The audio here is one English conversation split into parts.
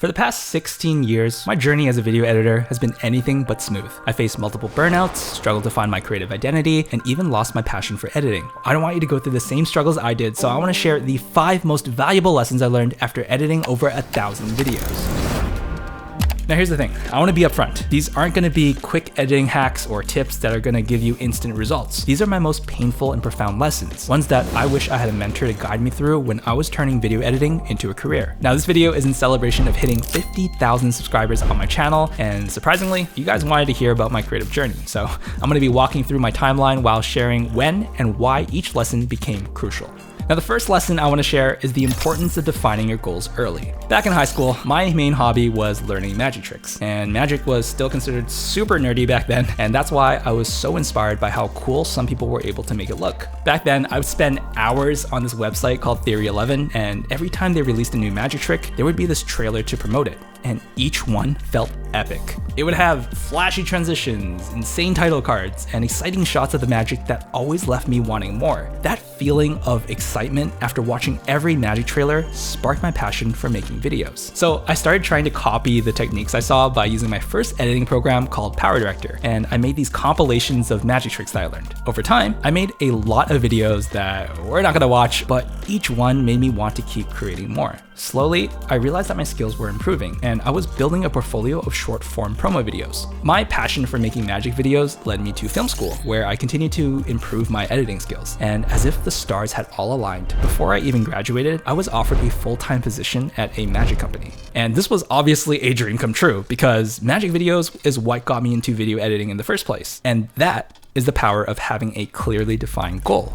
For the past 16 years, my journey as a video editor has been anything but smooth. I faced multiple burnouts, struggled to find my creative identity, and even lost my passion for editing. I don't want you to go through the same struggles I did, so I want to share the 5 most valuable lessons I learned after editing over 1,000 videos. Now here's the thing, I want to be upfront. These aren't going to be quick editing hacks or tips that are going to give you instant results. These are my most painful and profound lessons, ones that I wish I had a mentor to guide me through when I was turning video editing into a career. Now this video is in celebration of hitting 50,000 subscribers on my channel, and surprisingly, you guys wanted to hear about my creative journey. So I'm going to be walking through my timeline while sharing when and why each lesson became crucial. Now the first lesson I want to share is the importance of defining your goals early. Back in high school, my main hobby was learning magic tricks, and magic was still considered super nerdy back then, and that's why I was so inspired by how cool some people were able to make it look. Back then, I would spend hours on this website called Theory 11, and every time they released a new magic trick, there would be this trailer to promote it, and each one felt epic. It would have flashy transitions, insane title cards, and exciting shots of the magic that always left me wanting more. That feeling of excitement after watching every magic trailer sparked my passion for making videos. So I started trying to copy the techniques I saw by using my first editing program called Power Director, and I made these compilations of magic tricks that I learned. Over time, I made a lot of videos that we're not gonna watch, but each one made me want to keep creating more. Slowly, I realized that my skills were improving, and I was building a portfolio of short-form promo videos. My passion for making magic videos led me to film school, where I continued to improve my editing skills. And as if the stars had all aligned, before I even graduated, I was offered a full-time position at a magic company. And this was obviously a dream come true, because magic videos is what got me into video editing in the first place. And that is the power of having a clearly defined goal,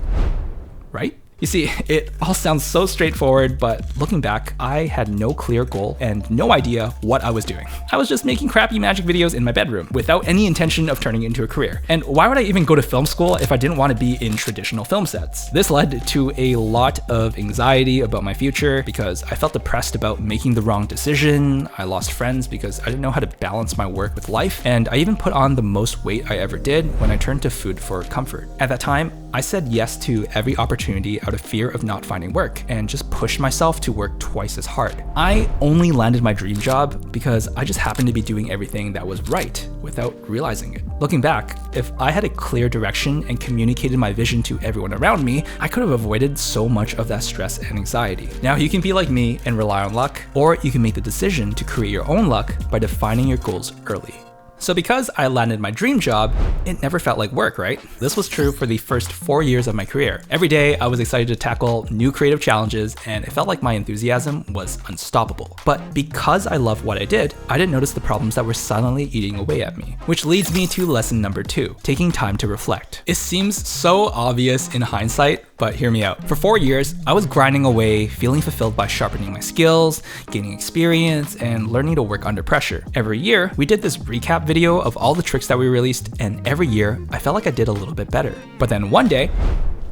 right? You see, it all sounds so straightforward, but looking back, I had no clear goal and no idea what I was doing. I was just making crappy magic videos in my bedroom without any intention of turning it into a career. And why would I even go to film school if I didn't want to be in traditional film sets? This led to a lot of anxiety about my future because I felt depressed about making the wrong decision. I lost friends because I didn't know how to balance my work with life. And I even put on the most weight I ever did when I turned to food for comfort. At that time, I said yes to every opportunity out of fear of not finding work and just pushed myself to work twice as hard. I only landed my dream job because I just happened to be doing everything that was right without realizing it. Looking back, if I had a clear direction and communicated my vision to everyone around me, I could have avoided so much of that stress and anxiety. Now you can be like me and rely on luck, or you can make the decision to create your own luck by defining your goals early. So because I landed my dream job, it never felt like work, right? This was true for the first 4 years of my career. Every day I was excited to tackle new creative challenges, and it felt like my enthusiasm was unstoppable. But because I loved what I did, I didn't notice the problems that were silently eating away at me. Which leads me to lesson number 2, taking time to reflect. It seems so obvious in hindsight, but hear me out. For 4 years, I was grinding away, feeling fulfilled by sharpening my skills, gaining experience, and learning to work under pressure. Every year, we did this recap video of all the tricks that we released, and every year, I felt like I did a little bit better. But then one day,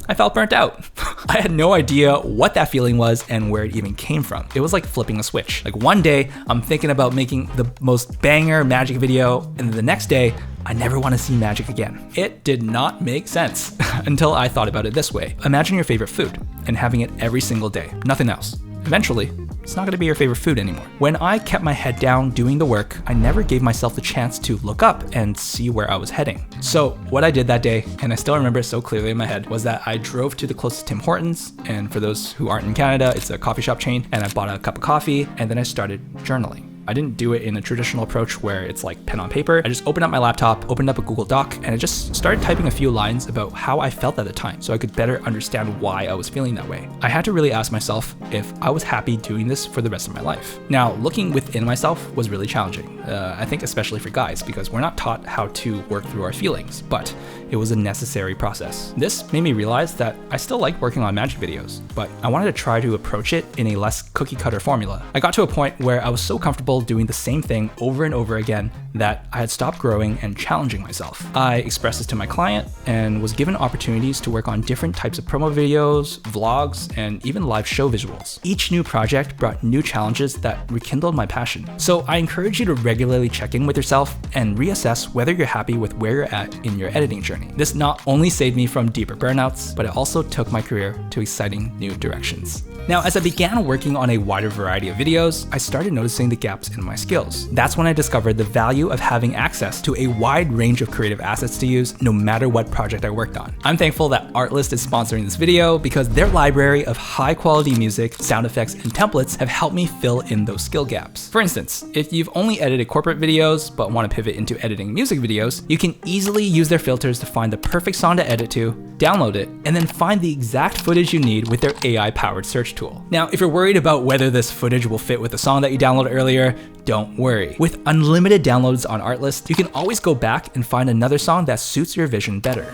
I felt burnt out. I had no idea what that feeling was and where it even came from. It was like flipping a switch. Like one day, I'm thinking about making the most banger magic video, and then the next day, I never want to see magic again. It did not make sense until I thought about it this way. Imagine your favorite food and having it every single day, nothing else. Eventually, it's not going to be your favorite food anymore. When I kept my head down doing the work, I never gave myself the chance to look up and see where I was heading. So what I did that day, and I still remember it so clearly in my head, was that I drove to the closest Tim Hortons, and for those who aren't in Canada, it's a coffee shop chain, and I bought a cup of coffee, and then I started journaling. I didn't do it in a traditional approach where it's like pen on paper. I just opened up my laptop, opened up a Google Doc, and I just started typing a few lines about how I felt at the time so I could better understand why I was feeling that way. I had to really ask myself if I was happy doing this for the rest of my life. Now, looking within myself was really challenging. I think especially for guys, because we're not taught how to work through our feelings, but it was a necessary process. This made me realize that I still like working on magic videos, but I wanted to try to approach it in a less cookie cutter formula. I got to a point where I was so comfortable doing the same thing over and over again that I had stopped growing and challenging myself. I expressed this to my client and was given opportunities to work on different types of promo videos, vlogs, and even live show visuals. Each new project brought new challenges that rekindled my passion. So I encourage you to regularly check in with yourself and reassess whether you're happy with where you're at in your editing journey. This not only saved me from deeper burnouts, but it also took my career to exciting new directions. Now, as I began working on a wider variety of videos, I started noticing the gaps in my skills. That's when I discovered the value of having access to a wide range of creative assets to use no matter what project I worked on. I'm thankful that Artlist is sponsoring this video because their library of high quality music, sound effects, and templates have helped me fill in those skill gaps. For instance, if you've only edited corporate videos but want to pivot into editing music videos, you can easily use their filters to find the perfect song to edit to, download it, and then find the exact footage you need with their AI-powered search tool. Now, if you're worried about whether this footage will fit with the song that you downloaded earlier, don't worry. With unlimited downloads on Artlist, you can always go back and find another song that suits your vision better.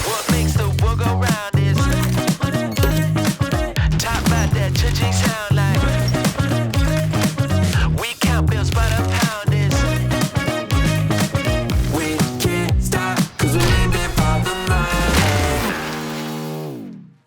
What makes the world go round is talk about that churchy sound like we count bills by the pound is we can't stop 'cause we live it by the mind.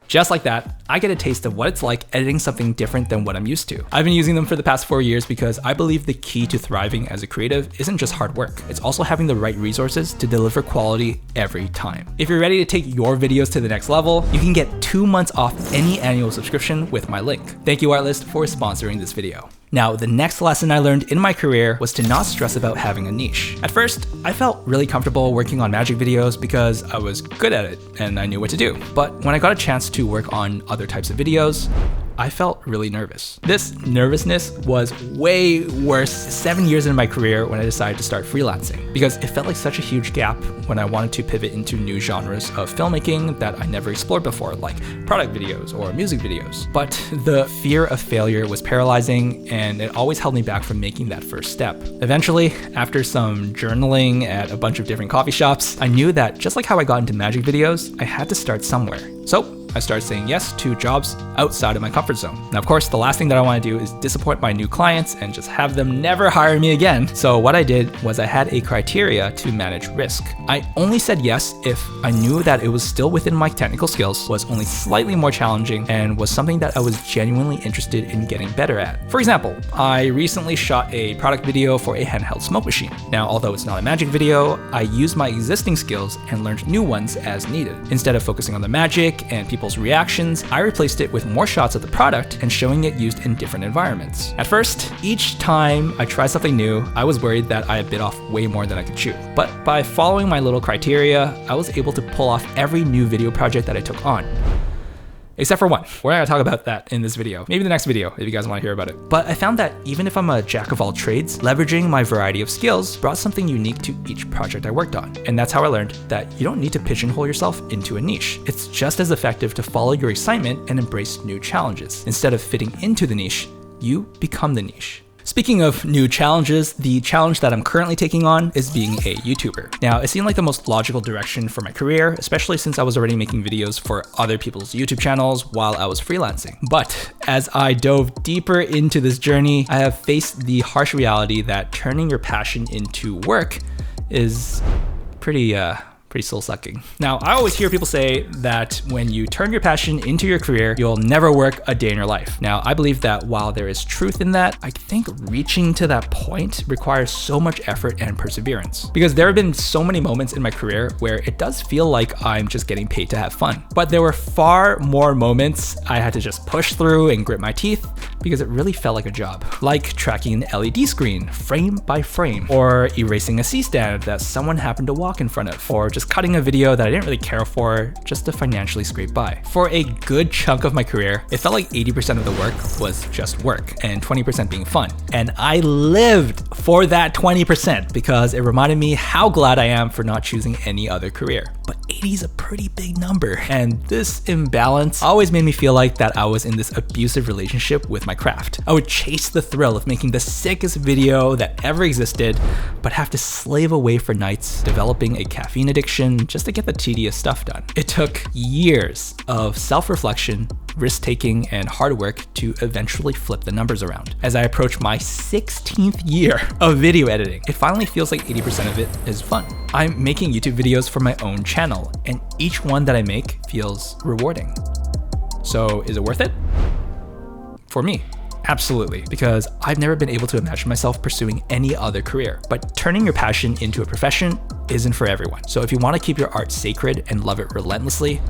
Just like that, I get a taste of what it's like editing something different than what I'm used to. I've been using them for the past 4 years because I believe the key to thriving as a creative isn't just hard work, it's also having the right resources to deliver quality every time. If you're ready to take your videos to the next level, you can get 2 months off any annual subscription with my link. Thank you, Artlist, for sponsoring this video. Now, the next lesson I learned in my career was to not stress about having a niche. At first, I felt really comfortable working on magic videos because I was good at it and I knew what to do. But when I got a chance to work on other types of videos, I felt really nervous. This nervousness was way worse 7 years into my career when I decided to start freelancing, because it felt like such a huge gap when I wanted to pivot into new genres of filmmaking that I never explored before, like product videos or music videos. But the fear of failure was paralyzing and it always held me back from making that first step. Eventually, after some journaling at a bunch of different coffee shops, I knew that just like how I got into magic videos, I had to start somewhere. So I started saying yes to jobs outside of my comfort zone. Now, of course, the last thing that I want to do is disappoint my new clients and just have them never hire me again. So what I did was I had a criteria to manage risk. I only said yes if I knew that it was still within my technical skills, was only slightly more challenging, and was something that I was genuinely interested in getting better at. For example, I recently shot a product video for a handheld smoke machine. Now, although it's not a magic video, I used my existing skills and learned new ones as needed. Instead of focusing on the magic and people's reactions, I replaced it with more shots of the product and showing it used in different environments. At first, each time I tried something new, I was worried that I had bit off way more than I could chew. But by following my little criteria, I was able to pull off every new video project that I took on. Except for one. We're not gonna talk about that in this video. Maybe the next video if you guys wanna hear about it. But I found that even if I'm a jack of all trades, leveraging my variety of skills brought something unique to each project I worked on. And that's how I learned that you don't need to pigeonhole yourself into a niche. It's just as effective to follow your excitement and embrace new challenges. Instead of fitting into the niche, you become the niche. Speaking of new challenges, the challenge that I'm currently taking on is being a YouTuber. Now, it seemed like the most logical direction for my career, especially since I was already making videos for other people's YouTube channels while I was freelancing. But as I dove deeper into this journey, I have faced the harsh reality that turning your passion into work is pretty soul-sucking. Now, I always hear people say that when you turn your passion into your career, you'll never work a day in your life. Now, I believe that while there is truth in that, I think reaching to that point requires so much effort and perseverance. Because there have been so many moments in my career where it does feel like I'm just getting paid to have fun. But there were far more moments I had to just push through and grit my teeth because it really felt like a job. Like tracking an LED screen frame by frame, or erasing a C-stand that someone happened to walk in front of, or just cutting a video that I didn't really care for just to financially scrape by. For a good chunk of my career, it felt like 80% of the work was just work and 20% being fun. And I lived for that 20% because it reminded me how glad I am for not choosing any other career. But 80 is a pretty big number. And this imbalance always made me feel like that I was in this abusive relationship with my craft. I would chase the thrill of making the sickest video that ever existed, but have to slave away for nights developing a caffeine addiction just to get the tedious stuff done. It took years of self-reflection, risk-taking, and hard work to eventually flip the numbers around. As I approach my 16th year of video editing, it finally feels like 80% of it is fun. I'm making YouTube videos for my own channel, and each one that I make feels rewarding. So is it worth it? For me, absolutely, because I've never been able to imagine myself pursuing any other career. But turning your passion into a profession isn't for everyone. So if you want to keep your art sacred and love it relentlessly,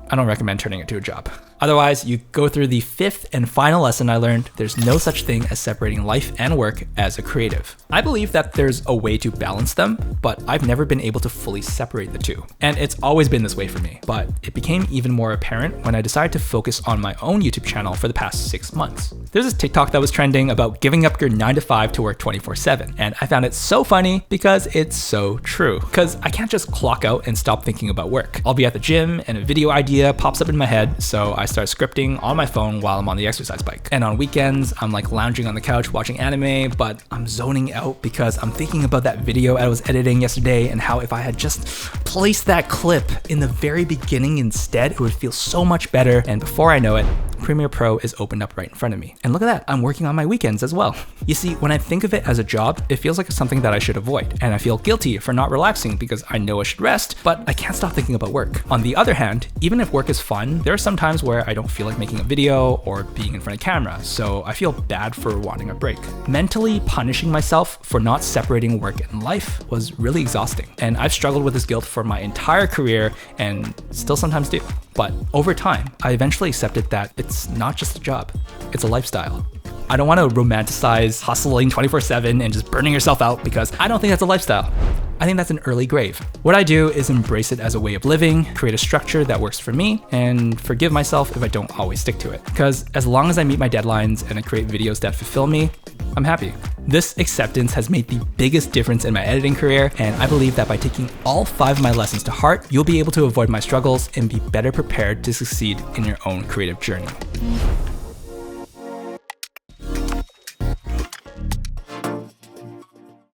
I don't recommend turning it to a job. Otherwise, you go through the 5th and final lesson I learned: there's no such thing as separating life and work as a creative. I believe that there's a way to balance them, but I've never been able to fully separate the two. And it's always been this way for me, but it became even more apparent when I decided to focus on my own YouTube channel for the past 6 months. There's this TikTok that was trending about giving up your 9 to 5 to work 24/7. And I found it so funny because it's so true. Because I can't just clock out and stop thinking about work. I'll be at the gym and a video idea pops up in my head, so I start scripting on my phone while I'm on the exercise bike. And on weekends, I'm like lounging on the couch watching anime, but I'm zoning out because I'm thinking about that video I was editing yesterday and how if I had just placed that clip in the very beginning instead, it would feel so much better. And before I know it, Premiere Pro is opened up right in front of me. And look at that, I'm working on my weekends as well. You see, when I think of it as a job, it feels like something that I should avoid. And I feel guilty for not relaxing because I know I should rest, but I can't stop thinking about work. On the other hand, even if work is fun, there are some times where I don't feel like making a video or being in front of camera, so I feel bad for wanting a break. Mentally punishing myself for not separating work and life was really exhausting. And I've struggled with this guilt for my entire career and still sometimes do. But over time, I eventually accepted that it's not just a job, it's a lifestyle. I don't want to romanticize hustling 24/7 and just burning yourself out because I don't think that's a lifestyle. I think that's an early grave. What I do is embrace it as a way of living, create a structure that works for me, and forgive myself if I don't always stick to it. Because as long as I meet my deadlines and I create videos that fulfill me, I'm happy. This acceptance has made the biggest difference in my editing career, and I believe that by taking all 5 of my lessons to heart, you'll be able to avoid my struggles and be better prepared to succeed in your own creative journey.